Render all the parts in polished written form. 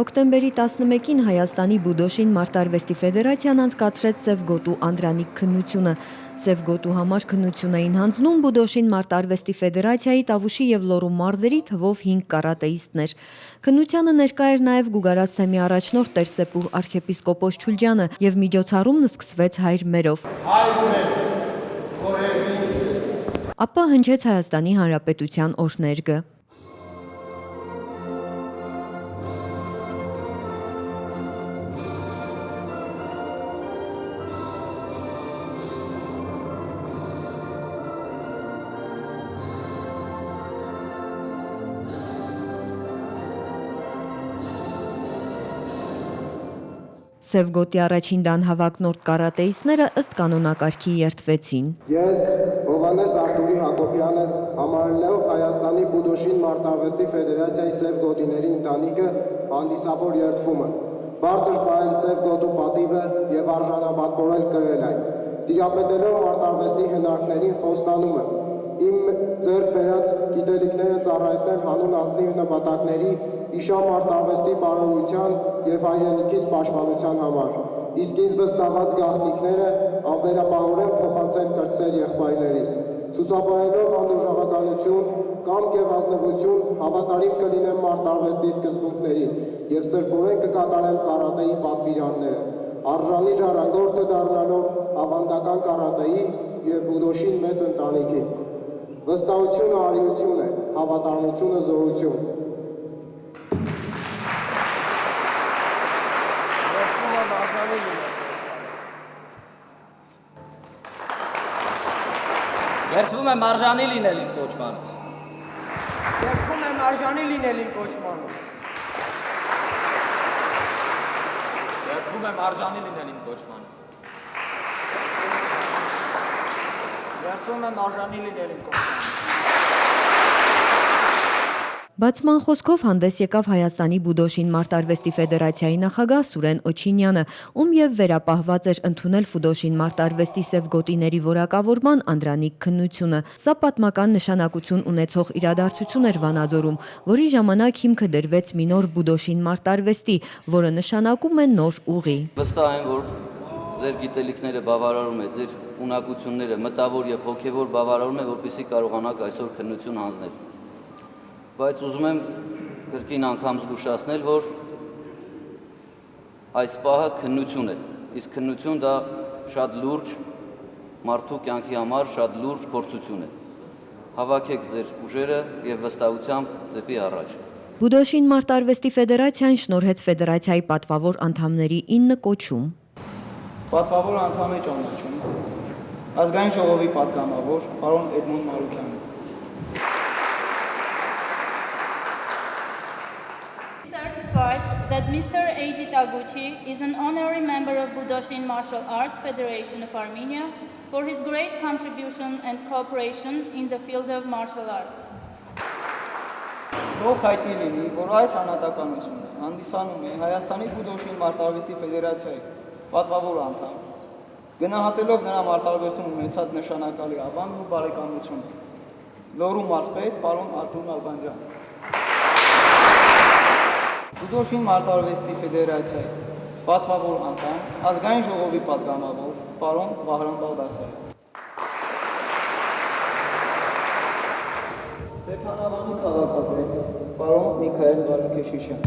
Հոկտեմբերի 11-ին Հայաստանի Բուդոշին Մարտարվեստի ֆեդերացիան անցկացրեց Սև գոտու Անդրանիկ քննությունը։ Սև գոտու համար քննություն էին հանձնում Բուդոշին Մարտարվեստի ֆեդերացիայի Տավուշի եւ Լոռու մարզերի թվով 5 կարատեիստներ։ Քննությանը ներկա էր նաեւ Գուգարաց թեմի առաջնորդ Տեր-Սեպուր arczepiskopos Չուլջյանը եւ միջոցառումն սկսվեց հայր մերով։ Ապա հնչեց Հայաստանի Հանրապետության օրհներգը։ Սև գոտի առաջին դան հավակնորդ կարատեիստները ըստ կանոնակարգի երդվեցին։ Ես Հովհաննես Արտուրի Հակոբյանս համարելով Հայաստանի Բուդոշին Մարտարվեստի ֆեդերացիայի Սև գոտիների ընտանիքը հանդիսավոր երդվում եմ։ Բարձր պահել Սև գոտու պատիվը եւ արժանապատվորել կրել այն։ Տիրապետելով Մարտարվեստի հնարքներին խոստանում եմ իմ ձեռք բերած գիտելիքները ծառայեցնել հանուն ազնիվ նպատակների իշա Մարտարվեստի բարօրության եւ հայրենիքիս պաշտպանության համար, իսկ ինձ վստահված գաղտնիքները անվերապահորեն փոխանցել կրտսեր եղբայրներիս։ Ցուցաբերելով անուժողականություն, կամք եւ ազնվություն, հավատարիմ կլինեմ Մարտարվեստի սկզբունքներին եւ սրբորեն կկատարեմ կարատեի պատվիրանները, արժանի ժառանգորդը դառնալով ավանդական կարատեի եւ Բուդոշին մեծ ընտանիքի։ Վստահությունը արիություն է, հավատարմությունը զորություն։ Երդվում եմ արժանի լինել իմ կոչմանից։ Երդվում եմ արժանի լինել իմ կոչմանից։ Երդվում եմ արժանի լինել իմ կոչմանից։ Երդվում եմ արժանի լինել իմ կոչմանից։ Բացման խոսքով հանդես եկավ Հայաստանի Բուդոշին Մարտարվեստի ֆեդերացիայի նախագահ Սուրեն Օչինյանը, ում եւ վերապահված էր ընդունել Ֆուդոշին Մարտարվեստի Սև գոտիների որակավորման Անդրանիկ քննությունը։ Սա պատմական նշանակություն ունեցող իրադարձություն էր Վանաձորում, որի ժամանակ հիմքը դրվեց մի նոր Բուդոշին Մարտարվեստի, որը նշանակում է նոր ուղի։ Վստահ եմ, որ ձեր գիտելիքները բավարարում է, ձեր ունակությունները մտավոր եւ հոգեվոր բավարարում է, որպեսզի կարողանաք այսօր քննություն հանձնել։ Բայց ուզում եմ կրկին անգամ զգուշացնել, որ այս պահը քննություն է, իսկ քննություն դա շատ լուրջ մարդու կյանքի համար շատ լուրջ փորձություն է։ Հավաքեք ձեր ուժերը եւ վստահությամբ դեպի առաջ։ Բուդոշին Մարտարվեստի ֆեդերացիան շնորհեց ֆեդերացիայի պատվավոր անդամների 9 կոչում։ Պատվավոր անդամի ճանաչում։ Ազգային ժողովի պատգամավոր պարոն Էդմոն Մարուկյան։ Certifies that Mr. Eiji Taguchi is an honorary member of Budoshin Martial Arts Federation of Armenia for his great contribution and cooperation in the field of martial arts. Թող հայտնի լինի, որ այս անհատականությունը հանդիսանում է Հայաստանի Բուդոշին Մարտարվեստի ֆեդերացիայի պատվավոր անդամ, գնահատելով նրա մարտարվեստում ունեցած նշանակալի ավանդն ու բարեկամությունը։ Լոռու մարզպետ պարոն Արտուր Նալբանդյան։ Բուդոշին Մարտարվեստի ֆեդերացիայի պատվավոր անդամ, ազգային ժողովի պատգամավոր պարոն Վահրամ Բաղդասարյան։ Ստեփանավանի քաղաքապետ պարոն Միքայել Ղարուկեշիշյան։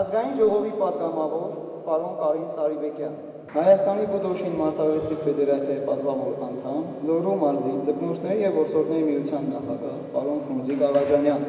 Ազգային ժողովի պատգամավոր պարոն Կարին Սարիբեկյան։ Հայաստանի Բուդոշին Մարտարվեստի ֆեդերացիայի պատվավոր անդամ, Լոռու մարզի ձկնորսների եւ որսորդների միության նախագահ պարոն Ֆրունզիկ Աղաջանյան։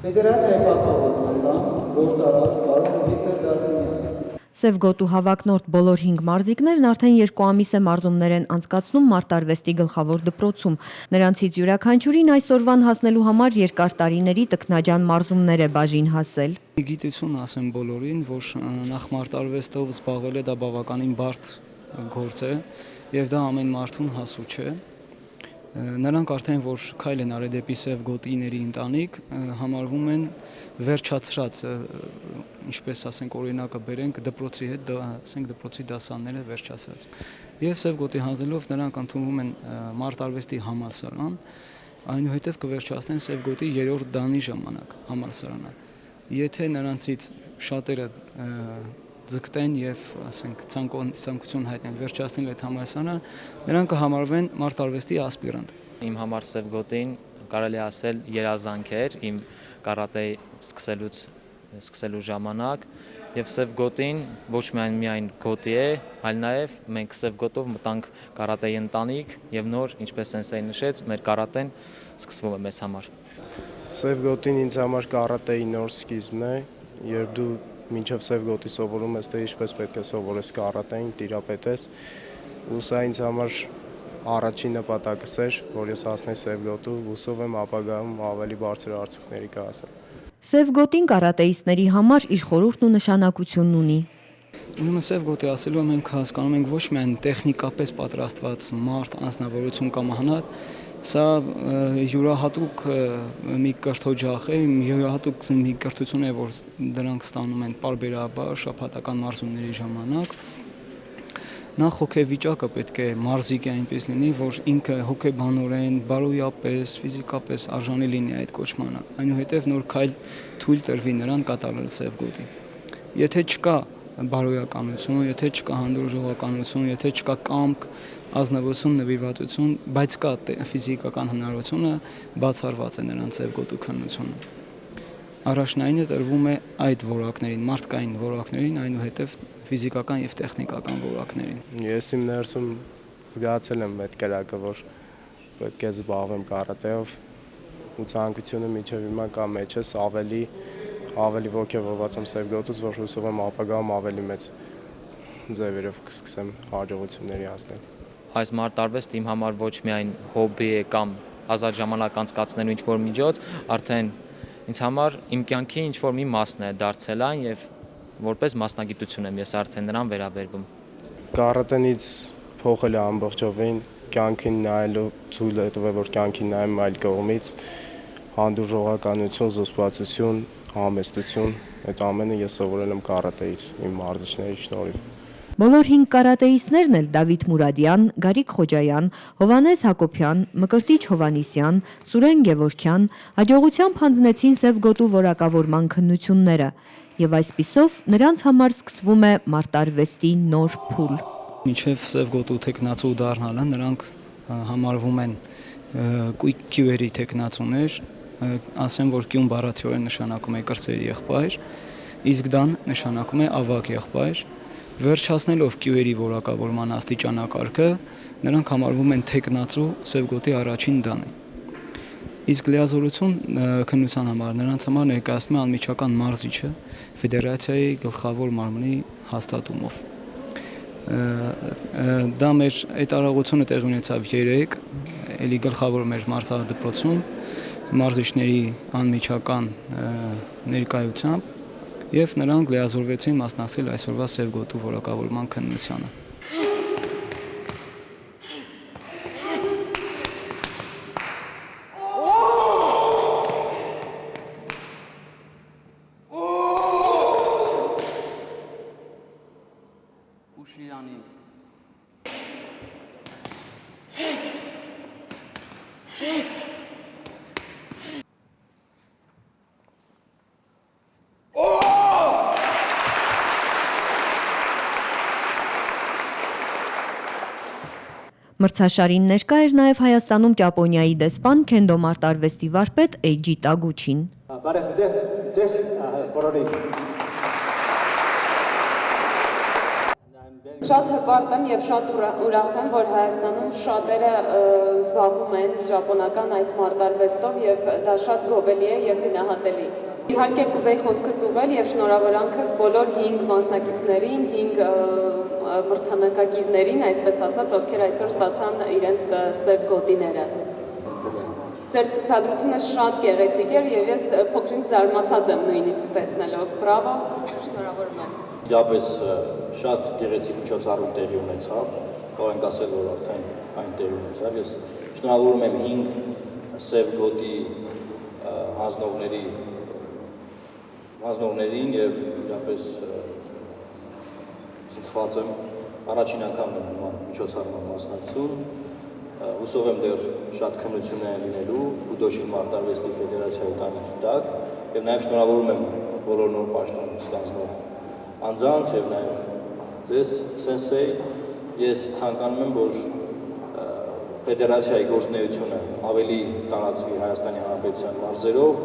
Ֆեդերացիայի պատվավոր անդամ, գործարար պարոն Վիկտոր Դարբինյան։ Սև գոտու հավակնորդ բոլոր 5 մարզիկներն արդեն 2 ամիս է մարզումներ են անցկացնում Մարտարվեստի գլխավոր դպրոցում։ Նրանցից յուրաքանչյուրին այսօրվան հասնելու համար երկար տարիների տքնաջան մարզումներ է բաժին հասել։ Գիտություն ասեմ բոլորին, որ նախ մարտարվեստով զբաղվել է դա բավականին բարդ գործ է եւ դա ամեն մարդուն հասու չէ։ Նրանք արդեն որ քայլ են արել դեպի Սև գոտիների ընտանիք, համարվում են վերջացրած, ինչպես ասենք օրինակը բերենք դպրոցի հետ, ասենք դպրոցի դասարանները վերջացրած։ Եվ Սև գոտի հանձնելով նրանք ընդունում են մարտարվեստի համալսարան այնուհետև կվերջացնեն Սև գոտի 3-րդ դանի ժամանակ համալսարանը։ Եթե նրանցից շատերը ձգտեն եւ ասենք ցանկություն հայտնեն վերջացնել այդ համալսարանը, նրանք կհամարվեն մարտարվեստի ասպիրանտ։ Իմ համար Սև գոտին կարելի ասել երազանք էր իմ կարատեի սկսելու ժամանակ եւ Սև գոտին ոչ միայն գոտի է, այլ նաեւ մենք Սև գոտով մտանք կարատեի ընտանիք եւ նոր, ինչպես սենսեին նշեց, մեր կարատեն սկսվում է մեզ համար։ Սև գոտին ինձ համար կարատեի նոր սկիզբն է, երբ դու մինչև Սև գոտի սովորում ես, թե ինչպես պետք է սովորես կարատեին, տիրապետես, ու սա ինձ համար առաջին նպատակս էր, որ ես հասնեի Սև գոտու, հուսով եմ ապագայում ավելի բարձր արդյունքների կհասնեմ։ Սև գոտին կարատեիստների համար իր խորհուրդն ու նշանակությունն ունի։ Ուրեմն Սև գոտի ասելու մենք հասկանում ենք ոչ միայն տեխնիկապես պատրաստված մարդ, անձնավորություն կամ հանած, սա յուրահատուկ մի կրթօջախ է, յուրահատուկ մի կրթություն է, որ դրանք ստանում են պարբերաբար շաբաթական մարզումների ժամանակ։ Նախ հոգեվիճակը պետք է մարզիկի այնպես լինի, որ ինքը հոգեբանորեն, բարոյապես, ֆիզիկապես արժանի լինի այդ կոչմանը։ Այնուհետև նոր քայլ թույլ տրվի նրան կատարել Սև գոտի։ Եթե չկա բարոյականություն, եթե չկա հանդուրժողականություն, եթե չկա կամք, ազնվություն, նվիրվածություն, բայց կա ֆիզիկական հնարավորությունը, բացառված է նրան Սև գոտու քննությունը։ Առաջնայինը տրվում է այդ որակներին, մարդկային որակներին, այնուհետև ֆիզիկական եւ տեխնիկական որակներին։ Ես իմ ներսում զգացել եմ այդ կրակը, որ պետք է զբաղվեմ կարատեով, ու ցանկությունը մինչև հիմա կա մեջս ավելի ոգևորված եմ Սև գոտուց, որ հուսով եմ ապագայում ավելի մեծ ձևերով կսկսեմ հաջողությունների հասնել։ Այս մարտարվեստը իմ համար ոչ միայն հոբբի է կամ ազատ ժամանակ անցկացնելու ինչ-որ միջոց, արդեն ինձ համար իմ կյանքի ինչ-որ մի մասն է դարձել այն եւ որպես մասնագիտություն եմ ես արդեն նրան վերաբերվում։ Կարատենից փոխել է ամբողջովին կյանքին նայելու ցույց է տվել, որ կյանքին նայեմ այլ կողմից, հանդուրժողականություն, զսպվածություն, համեստություն, այդ ամենը ես սովորել եմ կարատեից, իմ մարզիչների շնորհիվ։ Բոլոր 5 կարատեիստներն էլ Դավիթ Մուրադյան, Գարիկ Խոջայան, Հովհաննես Հակոբյան, Մկրտիչ Հովհաննիսյան, Սուրեն Գևորգյան հաջողությամբ հանձնեցին Սև գոտու որակավորման քննությունները, եւ այսպիսով նրանց համար սկսվում է մարտարվեստի նոր փուլ։ Մինչև Սև գոտու տեխնացու դառնալը նրանք համարվում են կյուերի տեխնացուներ, ասեմ, որ կյուն բառացիորեն նշանակում է կրծերի եղբայր, իսկ դան նշանակում է ավագ եղբայր։ Վերջացնելով կյուերի որակավորման աստիճանակարգը, նրանք համարվում են տեխնացու Սև գոտի առաջին դանը։ Իսկ լիազորություն քննության համար նրանց համար ներկայացնում է անմիջական մարզիչը ֆեդերացիայի գլխավոր մարմնի հաստատումով։ Դա մեր այդ արարողությունը տեղի ունեցավ 3, էլի գլխավոր մեր մարզադպրոցում մարզիչների անմիջական ներկայությամբ եւ նրանք լիազորվեցին մասնակցել այսօրվա Սև գոտու որակավորման քննությանը։ Ուշիրանի Մրցաշարին ներկա էր նաև Հայաստանում Ճապոնիայի դեսպան Քենդո մարտարվեստի վարպետ Էյջի Տագուչին։ Բարև ձեզ բոլորին։ Շատ հպարտ եմ եւ շատ ուրախ եմ, որ Հայաստանում շատերը զբաղվում են ճապոնական այս մարտարվեստով եւ դա շատ գովելի է եւ գնահատելի։ Իհարկե կուզեի խոսքս ուղղել եւ շնորհավորանքս բոլոր 5 մասնակիցներին, 5 մրցանակակիրներին, այսպես ասած, ովքեր այսօր ստացան իրենց Սև գոտիները։ Ձեր ցուցադրությունը շատ գեղեցիկ էր եւ ես փոքրինչ զարմացած եմ նույնիսկ տեսնելով։ Բրավո, շնորհավորում եմ։ Իրապես շատ գեղեցիկ միջոցառում տեղի ունեցավ, կարող ենք ասել, որ արդեն այն տեղի ունեցավ։ Ես շնորհավորում եմ 5 Սև գոտի հանձնողներին եւ իրապես ցնցված եմ, առաջին անգամ եմ նման միջոցառման մասնակցում Հուսով եմ դեռ շատ քննություններ են լինելու Բուդոշին մարտարվեստի ֆեդերացիայի տանիքի տակ եւ նաեւ շնորհավորում եմ բոլոր նոր պաշտոն ստանձնող անձանց եւ նաեւ ձեզ սենսեյ ես ցանկանում եմ որ ֆեդերացիայի գործունեությունը ավելի տարածվի Հայաստանի Հանրապետության մարզերով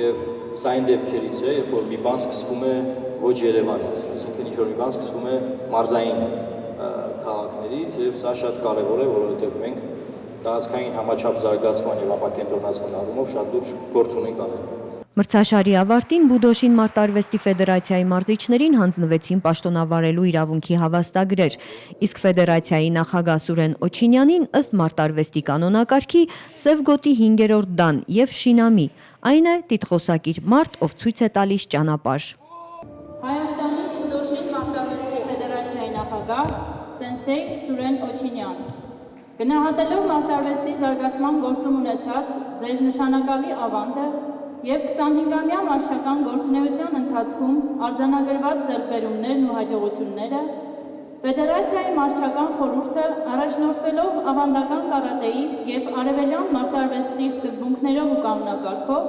եւ սա այն դեպքերից է երբ որ մի բան սկսվում է ոչ Երևանից այսինքն ինչ որ մի բան սկսվում է մարզային քաղաքներից եւ սա շատ կարեւոր է որովհետեւ մենք տարածքային համաչափ զարգացման եւ ապակենտրոնացման առումով շատ լուրջ գործ ունենք անել Մրցաշարի ավարտին Բուդոշին մարտարվեստի ֆեդերացիայի մարզիչներին հանձնվեցին պաշտոնավարելու իրավունքի հավաստագրեր, իսկ ֆեդերացիայի նախագահ Սուրեն Օչինյանին ըստ մարտարվեստի կանոնակարգի սև գոտի 5-րդ դան եւ շինամի, այն է տիտղոսակիր մարդ, ով ցույց է տալիս ճանապարհ։ Հայաստանի Բուդոշին մարտարվեստի ֆեդերացիայի նախագահ Սենսեյ Սուրեն Օչինյան գնահատելով մարտարվեստի զարգացման գործում ունեցած ձեր նշանակալի ավանդը և 25-ամյա մարշական գործունեության ընթացքում արձանագրված ձեռքբերումներն ու հաջողությունները, Ֆեդերացիայի մարզչական խորհուրդը առաջնորդվելով ավանդական կարատեի և արևելյան մարտարվեստի սկզբունքներով ու կանոնակարգով,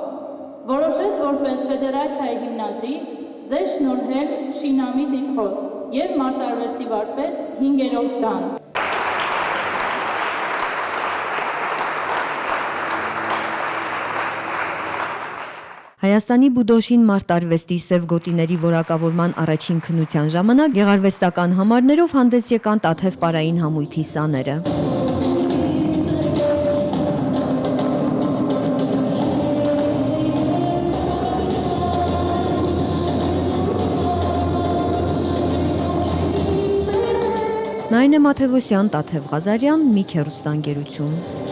որոշեց որպես ֆեդերացիայի հիմնադրի ձեզ շնորհել շինամի տիտղոս և մարտարվեստի վարպետ 5-րդ դան։ Հայաստանի Բուդոշին մարտարվեստի սև գոտիների որակավորման առաջին քննության ժամանակ գեղարվեստական համարներով հանդես եկան Տաթև պարային համույթի սաները։ Նայնե Մաթևոսյան, Տաթև Ղազարյան, Միք հեռուստաընկերություն։